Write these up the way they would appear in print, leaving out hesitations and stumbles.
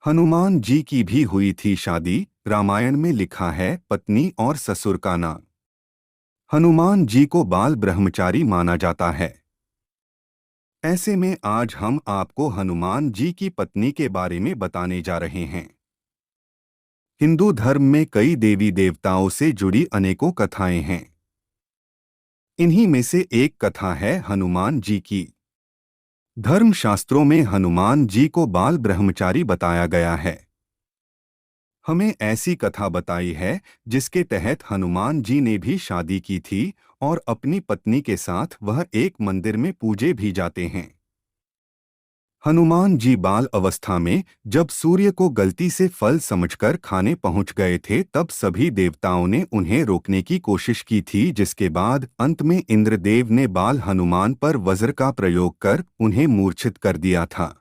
हनुमान जी की भी हुई थी शादी। रामायण में लिखा है पत्नी और ससुर का नाम। हनुमान जी को बाल ब्रह्मचारी माना जाता है। ऐसे में आज हम आपको हनुमान जी की पत्नी के बारे में बताने जा रहे हैं। हिंदू धर्म में कई देवी देवताओं से जुड़ी अनेकों कथाएं हैं। इन्हीं में से एक कथा है हनुमान जी की। धर्मशास्त्रों में हनुमान जी को बाल ब्रह्मचारी बताया गया है। हमें ऐसी कथा बताई है जिसके तहत हनुमान जी ने भी शादी की थी और अपनी पत्नी के साथ वह एक मंदिर में पूजे भी जाते हैं। हनुमान जी बाल अवस्था में जब सूर्य को गलती से फल समझकर खाने पहुंच गए थे, तब सभी देवताओं ने उन्हें रोकने की कोशिश की थी, जिसके बाद अंत में इंद्रदेव ने बाल हनुमान पर वज्र का प्रयोग कर उन्हें मूर्छित कर दिया था।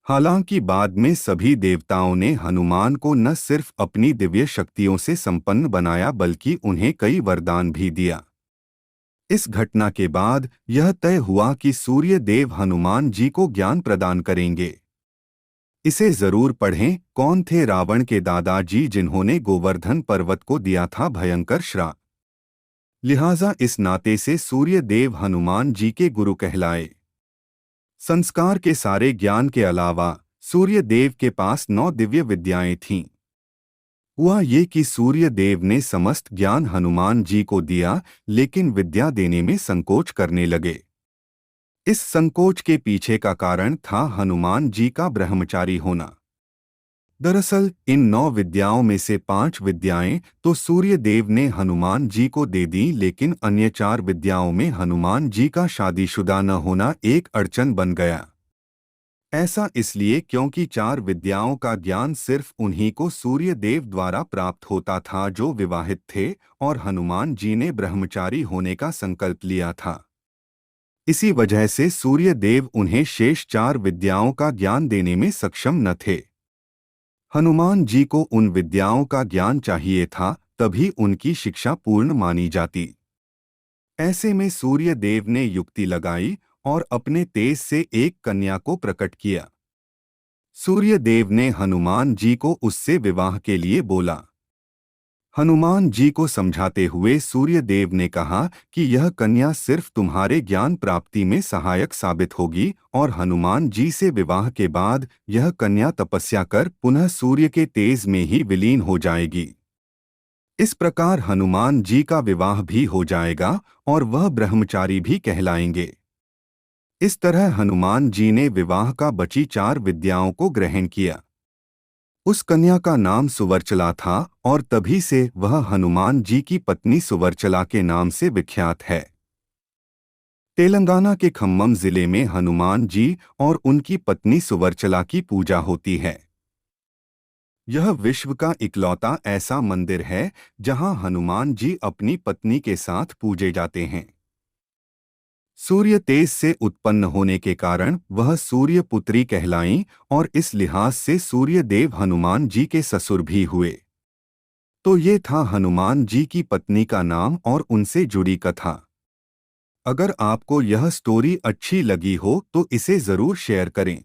हालांकि बाद में सभी देवताओं ने हनुमान को न सिर्फ अपनी दिव्य शक्तियों से संपन्न बनाया बल्कि उन्हें कई वरदान भी दिया। इस घटना के बाद यह तय हुआ कि सूर्य देव हनुमान जी को ज्ञान प्रदान करेंगे। इसे जरूर पढ़ें। कौन थे रावण के दादाजी जिन्होंने गोवर्धन पर्वत को दिया था भयंकर श्राप? लिहाजा इस नाते से सूर्य देव हनुमान जी के गुरु कहलाए। संस्कार के सारे ज्ञान के अलावा सूर्य देव के पास 9 दिव्य विद्याएं थीं। हुआ ये कि सूर्य देव ने समस्त ज्ञान हनुमान जी को दिया, लेकिन विद्या देने में संकोच करने लगे। इस संकोच के पीछे का कारण था हनुमान जी का ब्रह्मचारी होना। दरअसल इन 9 विद्याओं में से 5 विद्याएं तो सूर्य देव ने हनुमान जी को दे दी, लेकिन अन्य 4 विद्याओं में हनुमान जी का शादीशुदा न होना एक अड़चन बन गया। ऐसा इसलिए क्योंकि 4 विद्याओं का ज्ञान सिर्फ उन्हीं को सूर्य देव द्वारा प्राप्त होता था जो विवाहित थे, और हनुमान जी ने ब्रह्मचारी होने का संकल्प लिया था। इसी वजह से सूर्य देव उन्हें शेष 4 विद्याओं का ज्ञान देने में सक्षम न थे। हनुमान जी को उन विद्याओं का ज्ञान चाहिए था, तभी उनकी शिक्षा पूर्ण मानी जाती। ऐसे में सूर्य देव ने युक्ति लगाई और अपने तेज से एक कन्या को प्रकट किया। सूर्य देव ने हनुमान जी को उससे विवाह के लिए बोला। हनुमान जी को समझाते हुए सूर्य देव ने कहा कि यह कन्या सिर्फ तुम्हारे ज्ञान प्राप्ति में सहायक साबित होगी, और हनुमान जी से विवाह के बाद यह कन्या तपस्या कर पुनः सूर्य के तेज में ही विलीन हो जाएगी। इस प्रकार हनुमान जी का विवाह भी हो जाएगा और वह ब्रह्मचारी भी कहलाएंगे। इस तरह हनुमान जी ने विवाह का बची 4 विद्याओं को ग्रहण किया। उस कन्या का नाम सुवर्चला था और तभी से वह हनुमान जी की पत्नी सुवर्चला के नाम से विख्यात है। तेलंगाना के खम्मम जिले में हनुमान जी और उनकी पत्नी सुवर्चला की पूजा होती है। यह विश्व का इकलौता ऐसा मंदिर है जहां हनुमान जी अपनी पत्नी के साथ पूजे जाते हैं। सूर्य तेज से उत्पन्न होने के कारण वह सूर्य पुत्री कहलाईं और इस लिहाज से सूर्य देव हनुमान जी के ससुर भी हुए। तो ये था हनुमान जी की पत्नी का नाम और उनसे जुड़ी कथा। अगर आपको यह स्टोरी अच्छी लगी हो तो इसे जरूर शेयर करें।